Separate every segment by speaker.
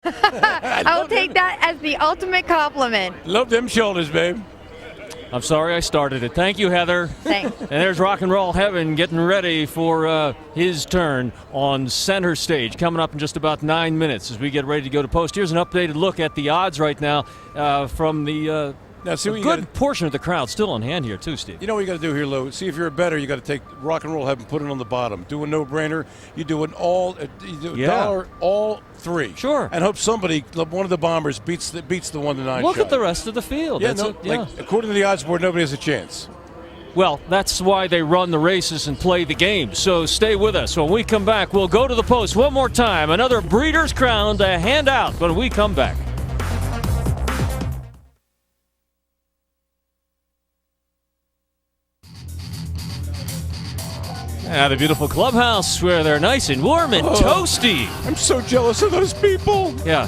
Speaker 1: I will take that as the ultimate compliment.
Speaker 2: Love them shoulders, babe.
Speaker 3: I'm sorry I started it. Thank you, Heather.
Speaker 1: Thanks.
Speaker 3: And there's Rock and Roll Heaven getting ready for his turn on center stage, coming up in just about 9 minutes as we get ready to go to post. Here's an updated look at the odds right now from the
Speaker 2: Now, see what
Speaker 3: a
Speaker 2: you
Speaker 3: good
Speaker 2: gotta,
Speaker 3: portion of the crowd still on hand here, too, Steve.
Speaker 2: you know what you got to do here, Lou? See if you're a bettor, you got to take Rock and Roll Heaven, put it on the bottom. Do a no-brainer. You do an you do a dollar all three.
Speaker 3: Sure.
Speaker 2: And hope somebody, one of the bombers, beats the 1-9
Speaker 3: Look
Speaker 2: shot.
Speaker 3: at the rest of the field.
Speaker 2: Yeah,
Speaker 3: That's
Speaker 2: according to the odds board, nobody has a chance.
Speaker 3: Well, that's why they run the races and play the games. So stay with us. When we come back, we'll go to the post one more time. Another Breeders' Crown to hand out when we come back. At a beautiful clubhouse where they're nice and warm and toasty.
Speaker 2: I'm so jealous of those people.
Speaker 3: Yeah.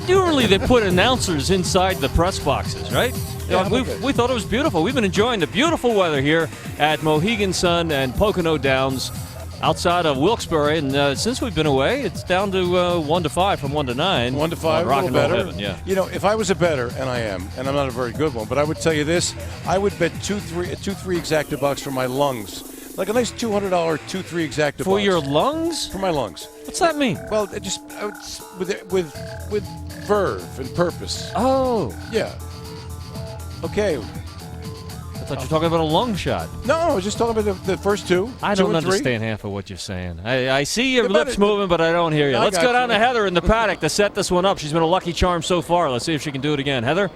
Speaker 3: Usually they put announcers inside the press boxes, right?
Speaker 2: Yeah,
Speaker 3: we thought it was beautiful. We've been enjoying the beautiful weather here at Mohegan Sun and Pocono Downs outside of Wilkes-Barre. And since we've been away, it's down to 1 to 5 from 1 to 9.
Speaker 2: 1 to 5,
Speaker 3: Rock
Speaker 2: a
Speaker 3: and
Speaker 2: little
Speaker 3: Roll
Speaker 2: better.
Speaker 3: Heaven, yeah.
Speaker 2: You know, if I was a bettor, and I am, and I'm not a very good one, but I would tell you this, I would bet 2-3 exacta bucks for my lungs. Like a nice $200 2-3 exacta
Speaker 3: For
Speaker 2: bucks.
Speaker 3: your lungs?
Speaker 2: For my lungs.
Speaker 3: What's that mean?
Speaker 2: Well, it just with verve and purpose.
Speaker 3: Oh.
Speaker 2: Yeah. Okay.
Speaker 3: I thought you were talking about a lung shot.
Speaker 2: No, I was just talking about the first two.
Speaker 3: I
Speaker 2: two
Speaker 3: don't
Speaker 2: and three.
Speaker 3: understand half of what you're saying. I see your
Speaker 2: Yeah,
Speaker 3: lips moving, but I don't hear you.
Speaker 2: I
Speaker 3: Let's
Speaker 2: got
Speaker 3: go down
Speaker 2: you.
Speaker 3: to Heather in the paddock to set this one up. She's been a lucky charm so far. Let's see if she can do it again. Heather?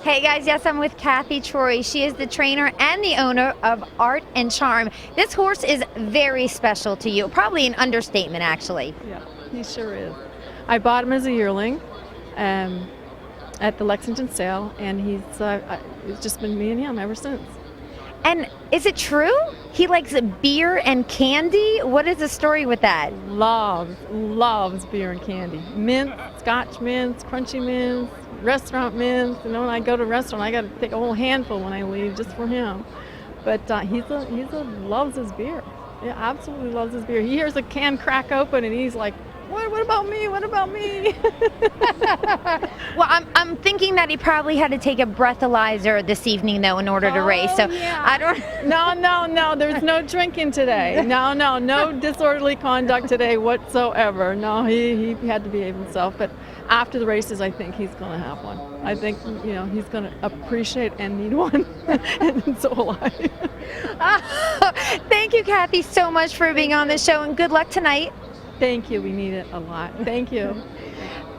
Speaker 1: Hey guys, yes, I'm with Kathy Troy. She is the trainer and the owner of Art and Charm. This horse is very special to you. Probably an understatement, actually.
Speaker 4: Yeah, he sure is. I bought him as a yearling at the Lexington sale, and it's just been me and him ever since.
Speaker 1: And is it true? He likes beer and candy? What is the story with that?
Speaker 4: Loves beer and candy. Mint, Scotch mints, crunchy mints, restaurant mints. You know, when I go to a restaurant, I got to take a whole handful when I leave just for him. But he loves his beer. Yeah, absolutely loves his beer. He hears a can crack open and he's like, What about me? What about me?
Speaker 1: Well, I'm thinking that he probably had to take a breathalyzer this evening, though, in order to race. So
Speaker 4: yeah.
Speaker 1: I don't.
Speaker 4: No. There's no drinking today. No disorderly conduct today whatsoever. No, he had to behave himself. But after the races, I think he's going to have one. I think he's going to appreciate and need one, and so will I.
Speaker 1: Thank you, Kathy, so much for being on the show, and good luck tonight.
Speaker 4: Thank you. We need it a lot. Thank you.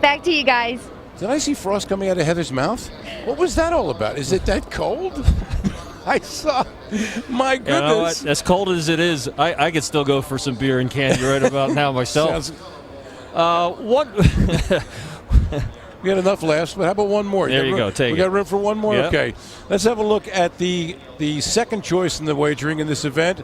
Speaker 1: Back to you guys.
Speaker 2: Did I see frost coming out of Heather's mouth? What was that all about? Is it that cold? I saw. My goodness.
Speaker 3: You know what? As cold as it is, I could still go for some beer and candy right about now myself. What?
Speaker 2: We had enough laughs, but how about one more?
Speaker 3: There you go. Take it.
Speaker 2: We got room for one more?
Speaker 3: Yep.
Speaker 2: Okay. Let's have a look at the second choice in the wagering in this event.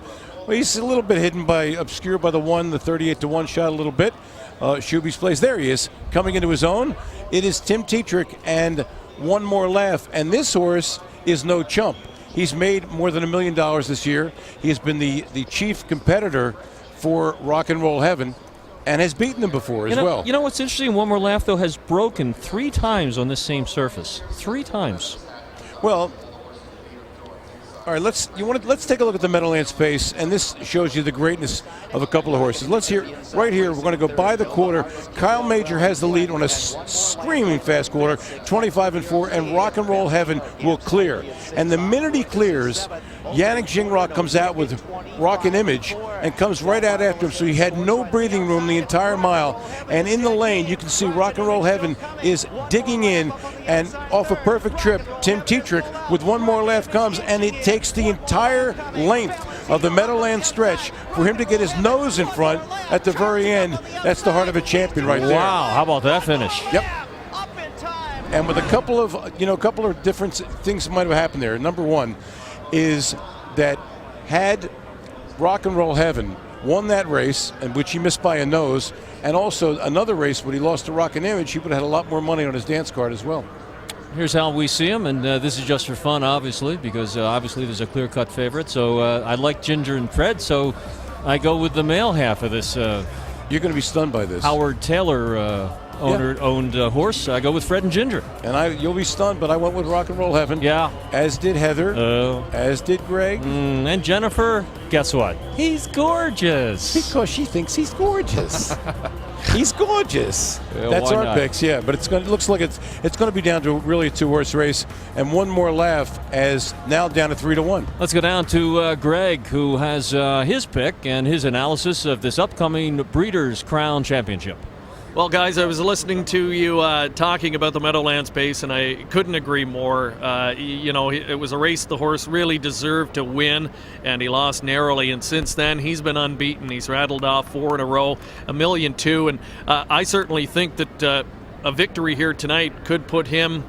Speaker 2: Well, he's a little bit hidden obscured by the 38 to 1 shot a little bit. Shuby's place. There he is, coming into his own. It is Tim Tetrick and One More Laugh. And this horse is no chump. He's made more than $1 million this year. He has been the chief competitor for Rock and Roll Heaven and has beaten them before as well.
Speaker 3: You know what's interesting? One More Laugh, though, has broken 3 times on this same surface. 3 times.
Speaker 2: Well, all right, let's take a look at the Meadowlands pace, and this shows you the greatness of a couple of horses. Let's hear right here. We're going to go by the quarter. Kyle Major has the lead on a screaming fast quarter, 25-4, and Rock and Roll Heaven will clear. And the minute he clears, Yannick Gingras comes out with Rock and Image and comes right out after him, so he had no breathing room the entire mile. And in the lane, you can see Rock and Roll Heaven is digging in, and off a perfect trip, Tim Tetrick with One More Laugh comes, and it takes the entire length of the Meadowlands stretch for him to get his nose in front at the very end. That's the heart of a champion right there.
Speaker 3: Wow, how about that finish?
Speaker 2: Yep. And with a couple of different things might have happened there. Number one is that had Rock and Roll Heaven won that race, in which he missed by a nose, and also another race when he lost to Rock and Image, he would have had a lot more money on his dance card as well.
Speaker 3: Here's how we see him, and this is just for fun, obviously, because obviously there's a clear-cut favorite. So I like Ginger and Fred, so I go with the male half of this.
Speaker 2: You're going to be stunned by this.
Speaker 3: Howard Taylor owned horse. I go with Fred and Ginger.
Speaker 2: And you'll be stunned, but I went with Rock and Roll Heaven.
Speaker 3: Yeah.
Speaker 2: As did Heather. As did Greg.
Speaker 3: And Jennifer, guess what? He's gorgeous.
Speaker 2: Because she thinks he's gorgeous. He's gorgeous.
Speaker 3: Yeah,
Speaker 2: that's
Speaker 3: why
Speaker 2: our
Speaker 3: not?
Speaker 2: picks, yeah. But it looks like it's going to be down to really a 2-horse race, and one more laugh as now down to 3-1.
Speaker 3: Let's go down to Greg, who has his pick and his analysis of this upcoming Breeders' Crown Championship.
Speaker 5: Well, guys, I was listening to you talking about the Meadowlands Pace, and I couldn't agree more. It was a race the horse really deserved to win, and he lost narrowly. And since then, he's been unbeaten. He's rattled off 4 in a row, $1.2 million. And I certainly think that a victory here tonight could put him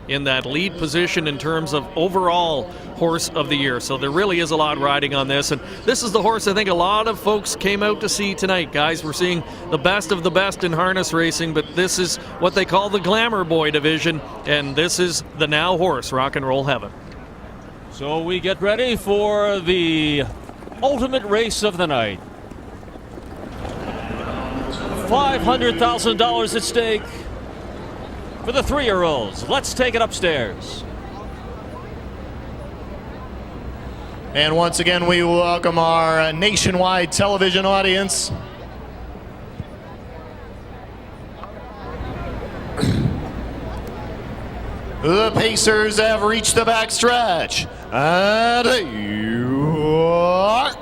Speaker 5: in that lead position in terms of overall horse of the year. So there really is a lot riding on this, and this is the horse I think a lot of folks came out to see tonight, guys. We're seeing the best of the best in harness racing, but this is what they call the Glamour Boy division, and this is the now horse, Rock and Roll Heaven.
Speaker 3: So we get ready for the ultimate race of the night. $500,000 at stake for the 3-year-olds. Let's take it upstairs.
Speaker 6: And once again, we welcome our nationwide television audience. The Pacers have reached the backstretch, and they are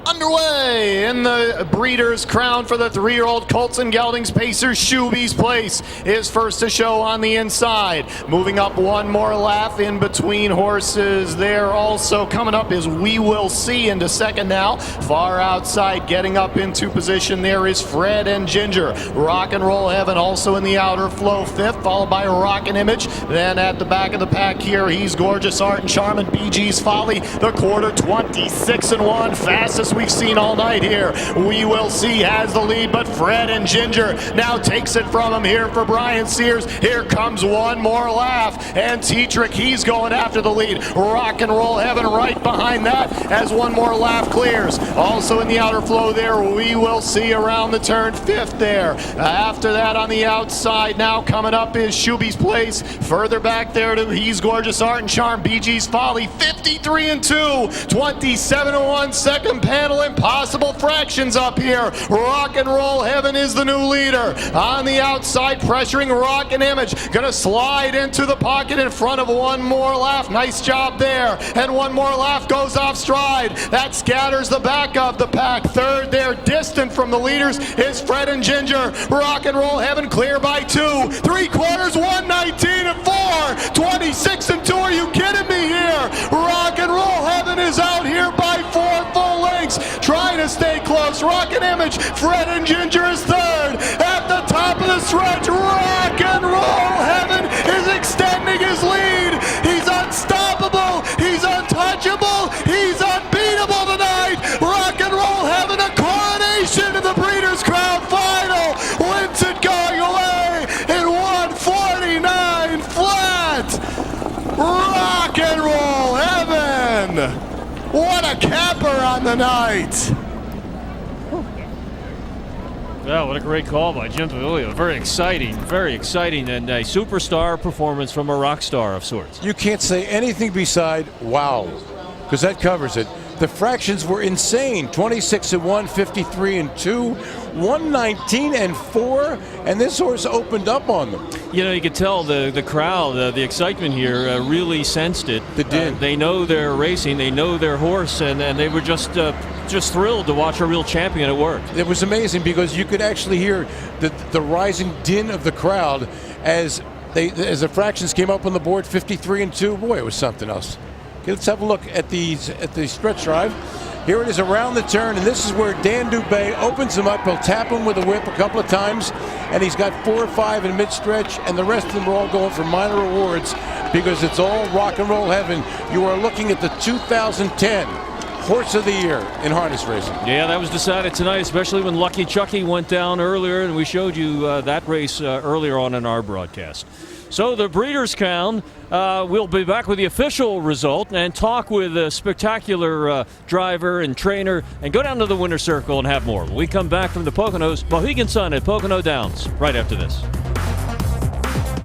Speaker 6: underway in the Breeders' Crown for the 3-year-old Colts and Geldings Pacers. Shuby's Place is first to show on the inside. Moving up one more laugh in between horses there. Also coming up is We Will See into second now. Far outside, getting up into position there is Fred and Ginger. Rock and Roll Heaven also in the outer flow fifth, followed by Rock and Image. Then at the back of the pack here, he's Gorgeous Art and Charm and BG's Folly. The quarter 26-1, fastest we've seen all night here. We Will See has the lead, but Fred and Ginger now takes it from him here for Brian Sears. Here comes one more laugh, and Tetrick, he's going after the lead. Rock and Roll Heaven right behind that as one more laugh clears. Also in the outer flow there, We Will See around the turn fifth there. After that on the outside now coming up is Shuby's Place. Further back there to He's Gorgeous Art and Charm, BG's Folly, 53-2, 27-1 second panel. Impossible fractions up here. Rock and Roll Heaven is the new leader. On the outside, pressuring Rock and Image. Gonna slide into the pocket in front of one more laugh. Nice job there. And one more laugh goes off stride. That scatters the back of the pack. Third there, distant from the leaders, is Fred and Ginger. Rock and Roll Heaven clear by 2. 3/4, 119-4. 26-2. Are you kidding me here? Rock and Roll Heaven is out here by 4 full lengths. Trying to stay close. Rock and Image. Fred and Ginger is third. At the top of the stretch, Rock and Roll Heaven is extending his lead. He's unstoppable. He's untouchable. He's unbeatable tonight. Rock and Roll Heaven, a coronation in the Breeders' Crown final. Wins it going away in 149 flat. Rock and Roll Heaven. What a capper on the night!
Speaker 3: Yeah, what a great call by Jim Pavilion. Very exciting, and a superstar performance from a rock star of sorts.
Speaker 2: You can't say anything beside wow, because that covers it. The fractions were insane. 26-1, 53-2, 119-4, and this horse opened up on them.
Speaker 3: You know, you could tell the crowd, the excitement here really sensed it.
Speaker 2: They did.
Speaker 3: They know they're racing, they know their horse, and they were just thrilled to watch a real champion at work.
Speaker 2: It was amazing because you could actually hear the rising din of the crowd as the fractions came up on the board. 53-2. Boy, it was something else. Okay, let's have a look at the stretch drive. Here it is around the turn, and this is where Dan Dubé opens him up. He'll tap him with a whip a couple of times, and he's got 4 or 5 in mid-stretch, and the rest of them are all going for minor rewards because it's all Rock and Roll Heaven. You are looking at the 2010 Horse of the Year in harness racing.
Speaker 3: Yeah, that was decided tonight, especially when Lucky Chucky went down earlier, and we showed you that race earlier on in our broadcast. So the Breeders' Crown, we'll be back with the official result and talk with a spectacular driver and trainer and go down to the winner's circle and have more. When we come back from the Poconos, Mohegan Sun at Pocono Downs right after this.